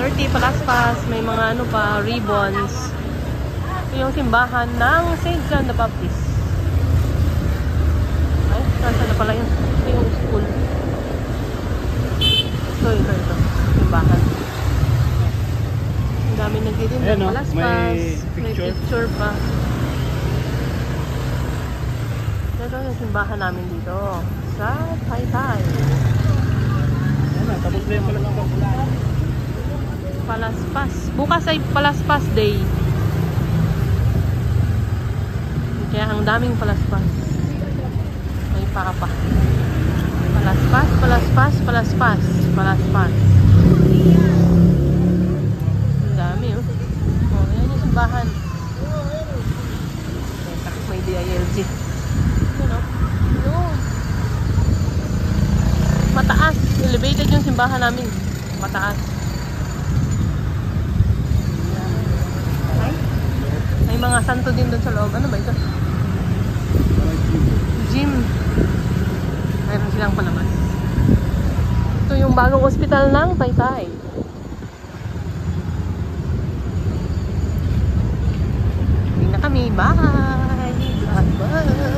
40 palaspas, may mga ano pa, ribbons. Ito yung simbahan ng St. John the Baptist. Ay, nasa na pala yun? Ito yung school. Ito. Simbahan. Ang dami nagtitinda ng palaspas. May picture pa. Ito yung simbahan namin dito sa Taytay. Tapos na yung palaspas. Bukas ay palaspas day. Kaya ang daming palaspas. May papa. Palaspas. Ang dami oh. Oh, yan yung simbahan. May DILG. Yan oh. Mataas. Elevated yung simbahan namin. Mataas. May mga santo din doon sa loob. Ano ba ito? Gym. Mayroon silang palabas. Ito yung bagong ospital ng Taytay. Hindi na kami. Bye! Bye!